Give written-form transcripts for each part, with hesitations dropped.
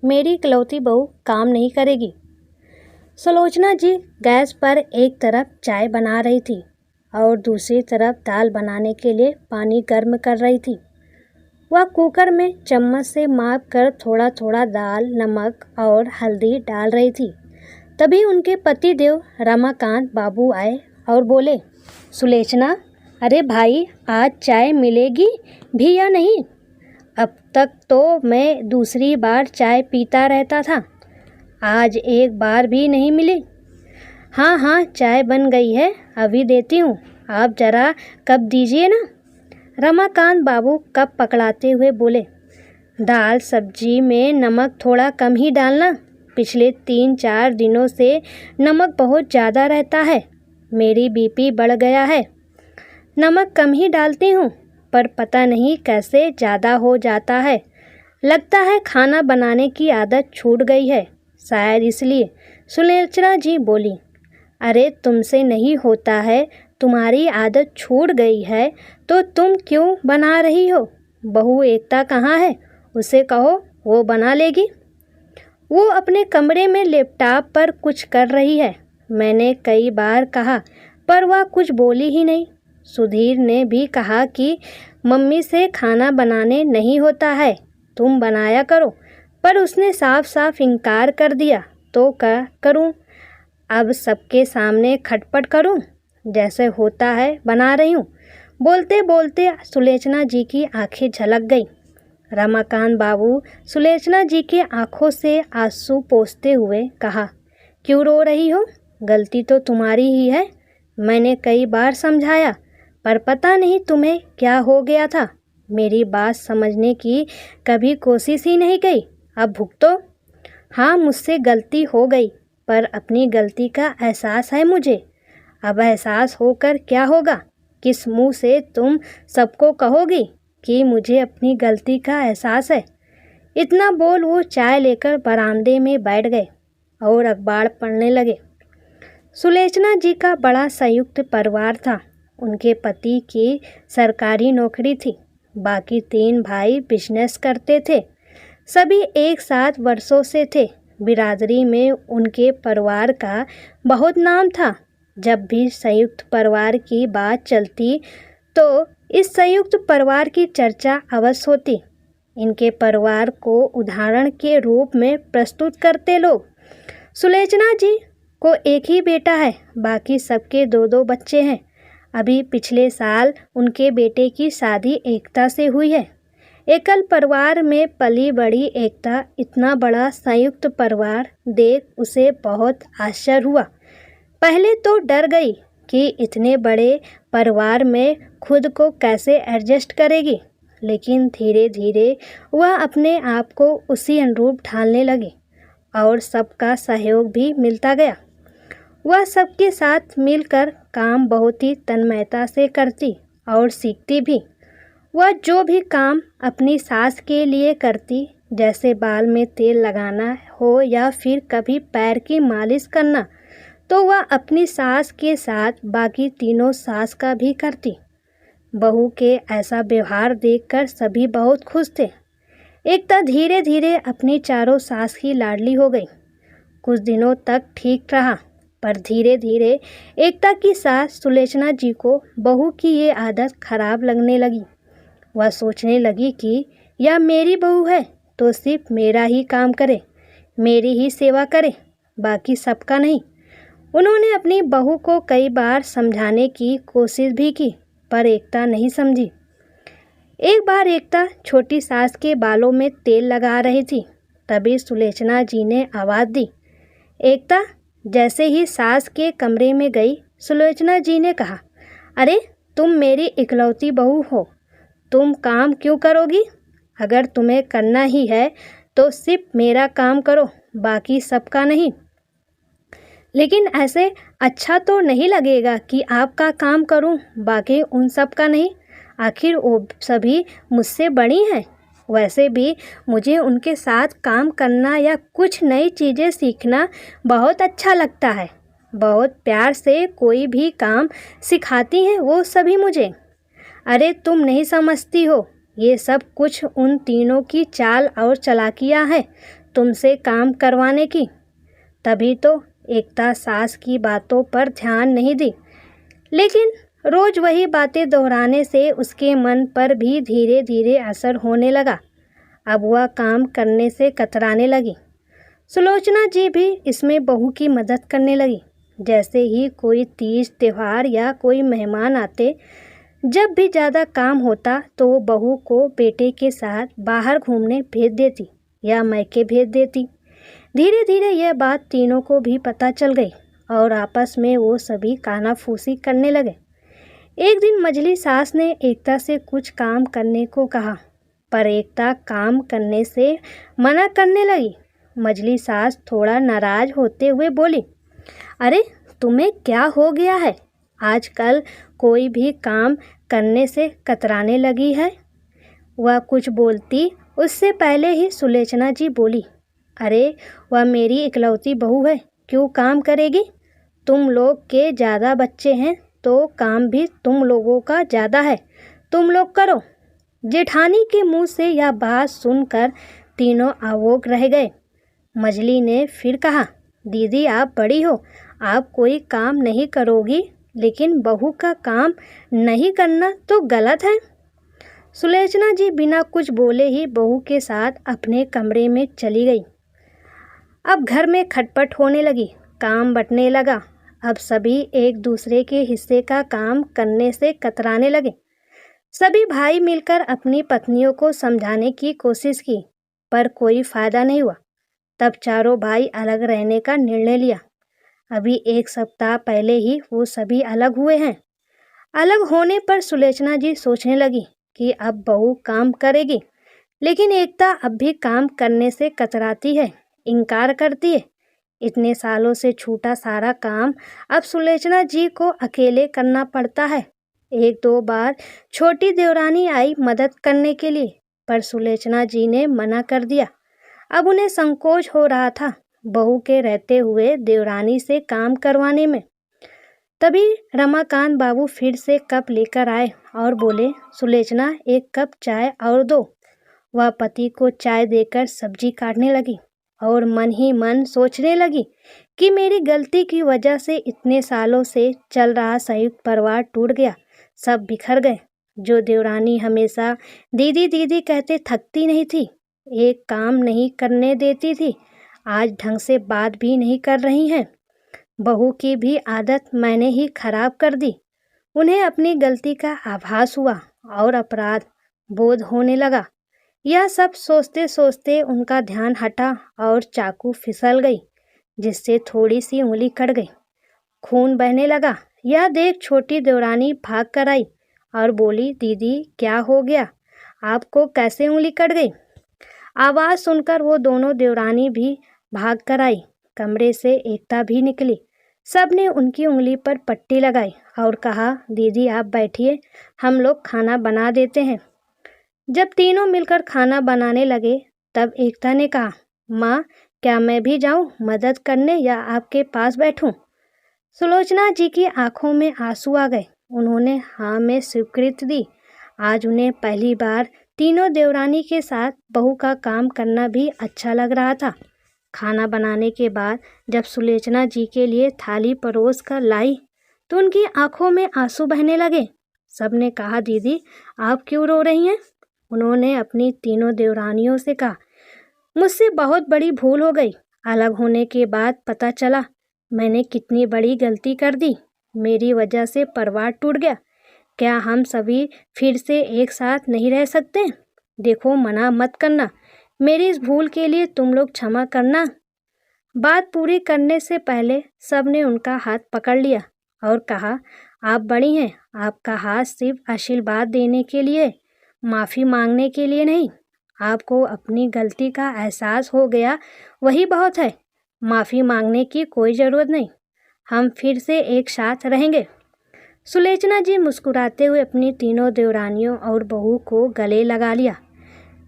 मेरी इकलौती बहू काम नहीं करेगी। सुलोचना जी गैस पर एक तरफ चाय बना रही थी और दूसरी तरफ दाल बनाने के लिए पानी गर्म कर रही थी। वह कुकर में चम्मच से माप कर थोड़ा थोड़ा दाल, नमक और हल्दी डाल रही थी। तभी उनके पतिदेव रमाकांत बाबू आए और बोले, सुलोचना, अरे भाई, आज चाय मिलेगी भी या नहीं? अब तक तो मैं दूसरी बार चाय पीता रहता था, आज एक बार भी नहीं मिली। हाँ हाँ, चाय बन गई है, अभी देती हूँ, आप जरा कप दीजिए ना। रमाकांत बाबू कप पकड़ाते हुए बोले, दाल सब्जी में नमक थोड़ा कम ही डालना, पिछले 3-4 दिनों से नमक बहुत ज़्यादा रहता है, मेरी बीपी बढ़ गया है। नमक कम ही डालती हूँ, पर पता नहीं कैसे ज़्यादा हो जाता है, लगता है खाना बनाने की आदत छूट गई है, शायद इसलिए। सुलोचना जी बोली, अरे तुमसे नहीं होता है, तुम्हारी आदत छूट गई है तो तुम क्यों बना रही हो? बहू एकता कहाँ है, उसे कहो, वो बना लेगी। वो अपने कमरे में लैपटॉप पर कुछ कर रही है, मैंने कई बार कहा पर वह कुछ बोली ही नहीं। सुधीर ने भी कहा कि मम्मी से खाना बनाने नहीं होता है, तुम बनाया करो, पर उसने साफ साफ इनकार कर दिया। तो क्या करूं? अब सबके सामने खटपट करूं? जैसे होता है बना रही हूं। बोलते बोलते सुलोचना जी की आंखें झलक गई। रमाकांत बाबू सुलोचना जी के आंखों से आंसू पोंछते हुए कहा, क्यों रो रही हो? गलती तो तुम्हारी ही है, मैंने कई बार समझाया, पर पता नहीं तुम्हें क्या हो गया था, मेरी बात समझने की कभी कोशिश ही नहीं की, अब भुगतो। हाँ, मुझसे गलती हो गई, पर अपनी गलती का एहसास है मुझे। अब एहसास होकर क्या होगा? किस मुंह से तुम सबको कहोगी कि मुझे अपनी गलती का एहसास है? इतना बोल वो चाय लेकर बरामदे में बैठ गए और अखबार पढ़ने लगे। सुलोचना जी का बड़ा संयुक्त परिवार था। उनके पति की सरकारी नौकरी थी, बाकी 3 भाई बिजनेस करते थे, सभी एक साथ वर्षों से थे। बिरादरी में उनके परिवार का बहुत नाम था। जब भी संयुक्त परिवार की बात चलती तो इस संयुक्त परिवार की चर्चा अवश्य होती। इनके परिवार को उदाहरण के रूप में प्रस्तुत करते लोग। सुलोचना जी को एक ही बेटा है, बाकी सबके 2-2 बच्चे हैं। अभी पिछले साल उनके बेटे की शादी एकता से हुई है। एकल परिवार में पली बड़ी एकता इतना बड़ा संयुक्त परिवार देख उसे बहुत आश्चर्य हुआ। पहले तो डर गई कि इतने बड़े परिवार में खुद को कैसे एडजस्ट करेगी, लेकिन धीरे धीरे वह अपने आप को उसी अनुरूप ढालने लगी और सबका सहयोग भी मिलता गया। वह सबके साथ मिलकर काम बहुत ही तन्मयता से करती और सीखती भी। वह जो भी काम अपनी सास के लिए करती, जैसे बाल में तेल लगाना हो या फिर कभी पैर की मालिश करना, तो वह अपनी सास के साथ बाकी तीनों सास का भी करती। बहू के ऐसा व्यवहार देखकर सभी बहुत खुश थे। एकता धीरे धीरे अपनी चारों सास की लाडली हो गई। कुछ दिनों तक ठीक रहा, पर धीरे धीरे एकता की सास सुलोचना जी को बहू की ये आदत खराब लगने लगी। वह सोचने लगी कि यह मेरी बहू है तो सिर्फ मेरा ही काम करे, मेरी ही सेवा करे, बाकी सबका नहीं। उन्होंने अपनी बहू को कई बार समझाने की कोशिश भी की, पर एकता नहीं समझी। एक बार एकता छोटी सास के बालों में तेल लगा रही थी, तभी सुलोचना जी ने आवाज़ दी, एकता। जैसे ही सास के कमरे में गई, सुलोचना जी ने कहा, अरे तुम मेरी इकलौती बहू हो, तुम काम क्यों करोगी? अगर तुम्हें करना ही है तो सिर्फ मेरा काम करो, बाकी सबका नहीं। लेकिन ऐसे अच्छा तो नहीं लगेगा कि आपका काम करूं, बाकी उन सब का नहीं। आखिर वो सभी मुझसे बड़ी हैं। वैसे भी मुझे उनके साथ काम करना या कुछ नई चीज़ें सीखना बहुत अच्छा लगता है। बहुत प्यार से कोई भी काम सिखाती हैं वो सभी मुझे। अरे तुम नहीं समझती हो, ये सब कुछ उन तीनों की चाल और चालाकियां हैं तुमसे काम करवाने की। तभी तो एकता सास की बातों पर ध्यान नहीं दी, लेकिन रोज वही बातें दोहराने से उसके मन पर भी धीरे धीरे असर होने लगा। अब वह काम करने से कतराने लगी। सुलोचना जी भी इसमें बहू की मदद करने लगी। जैसे ही कोई तीज त्योहार या कोई मेहमान आते, जब भी ज़्यादा काम होता तो वो बहू को बेटे के साथ बाहर घूमने भेज देती या मायके भेज देती। धीरे धीरे यह बात तीनों को भी पता चल गई और आपस में वो सभी कानाफूसी करने लगे। एक दिन मझली सास ने एकता से कुछ काम करने को कहा, पर एकता काम करने से मना करने लगी। मझली सास थोड़ा नाराज होते हुए बोली, अरे तुम्हें क्या हो गया है? आजकल कोई भी काम करने से कतराने लगी है। वह कुछ बोलती उससे पहले ही सुलोचना जी बोली, अरे वह मेरी इकलौती बहू है, क्यों काम करेगी? तुम लोग के ज़्यादा बच्चे हैं तो काम भी तुम लोगों का ज़्यादा है, तुम लोग करो। जेठानी के मुंह से यह बात सुनकर तीनों अवाक रह गए। मझली ने फिर कहा, दीदी आप बड़ी हो, आप कोई काम नहीं करोगी, लेकिन बहू का काम नहीं करना तो गलत है। सुलोचना जी बिना कुछ बोले ही बहू के साथ अपने कमरे में चली गई। अब घर में खटपट होने लगी, काम बंटने लगा। अब सभी एक दूसरे के हिस्से का काम करने से कतराने लगे। सभी भाई मिलकर अपनी पत्नियों को समझाने की कोशिश की, पर कोई फायदा नहीं हुआ। तब चारों भाई अलग रहने का निर्णय लिया। अभी एक सप्ताह पहले ही वो सभी अलग हुए हैं। अलग होने पर सुलोचना जी सोचने लगी कि अब बहू काम करेगी, लेकिन एकता अब भी काम करने से कतराती है, इनकार करती है। इतने सालों से छूटा सारा काम अब सुलोचना जी को अकेले करना पड़ता है। एक दो बार छोटी देवरानी आई मदद करने के लिए, पर सुलोचना जी ने मना कर दिया। अब उन्हें संकोच हो रहा था बहू के रहते हुए देवरानी से काम करवाने में। तभी रमाकांत बाबू फिर से कप लेकर आए और बोले, सुलोचना एक कप चाय और दो। वह पति को चाय देकर सब्जी काटने लगी और मन ही मन सोचने लगी कि मेरी गलती की वजह से इतने सालों से चल रहा संयुक्त परिवार टूट गया, सब बिखर गए। जो देवरानी हमेशा दीदी दीदी कहते थकती नहीं थी, एक काम नहीं करने देती थी, आज ढंग से बात भी नहीं कर रही हैं। बहू की भी आदत मैंने ही खराब कर दी। उन्हें अपनी गलती का आभास हुआ और अपराध बोध होने लगा। यह सब सोचते सोचते उनका ध्यान हटा और चाकू फिसल गई, जिससे थोड़ी सी उंगली कट गई। खून बहने लगा। यह देख छोटी देवरानी भाग कर आई और बोली, दीदी क्या हो गया, आपको कैसे उंगली कट गई? आवाज़ सुनकर वो दोनों देवरानी भी भाग कर आई। कमरे से एकता भी निकली। सब ने उनकी उंगली पर पट्टी लगाई और कहा, दीदी आप बैठिए, हम लोग खाना बना देते हैं। जब तीनों मिलकर खाना बनाने लगे तब एकता ने कहा, माँ क्या मैं भी जाऊँ मदद करने या आपके पास बैठूं? सुलोचना जी की आंखों में आंसू आ गए। उन्होंने हाँ में स्वीकृति दी। आज उन्हें पहली बार तीनों देवरानी के साथ बहू का काम करना भी अच्छा लग रहा था। खाना बनाने के बाद जब सुलोचना जी के लिए थाली परोस कर लाई तो उनकी आंखों में आंसू बहने लगे। सब ने कहा, दीदी आप क्यों रो रही हैं? उन्होंने अपनी तीनों देवरानियों से कहा, मुझसे बहुत बड़ी भूल हो गई। अलग होने के बाद पता चला मैंने कितनी बड़ी गलती कर दी। मेरी वजह से परिवार टूट गया। क्या हम सभी फिर से एक साथ नहीं रह सकते? देखो मना मत करना, मेरी इस भूल के लिए तुम लोग क्षमा करना। बात पूरी करने से पहले सब ने उनका हाथ पकड़ लिया और कहा, आप बड़ी हैं, आपका हाथ सिर्फ आशीर्वाद देने के लिए, माफ़ी मांगने के लिए नहीं। आपको अपनी गलती का एहसास हो गया, वही बहुत है। माफ़ी मांगने की कोई ज़रूरत नहीं। हम फिर से एक साथ रहेंगे। सुलोचना जी मुस्कुराते हुए अपनी तीनों देवरानियों और बहू को गले लगा लिया।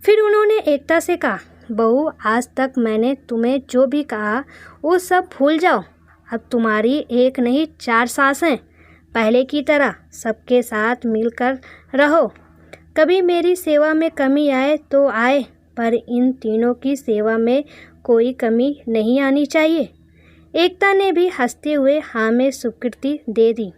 फिर उन्होंने एकता से कहा, बहू आज तक मैंने तुम्हें जो भी कहा वो सब भूल जाओ। अब तुम्हारी एक नहीं 4 सास हैं। पहले की तरह सबके साथ मिलकर रहो। कभी मेरी सेवा में कमी आए तो आए, पर इन तीनों की सेवा में कोई कमी नहीं आनी चाहिए। एकता ने भी हंसते हुए हाँ में स्वीकृति दे दी।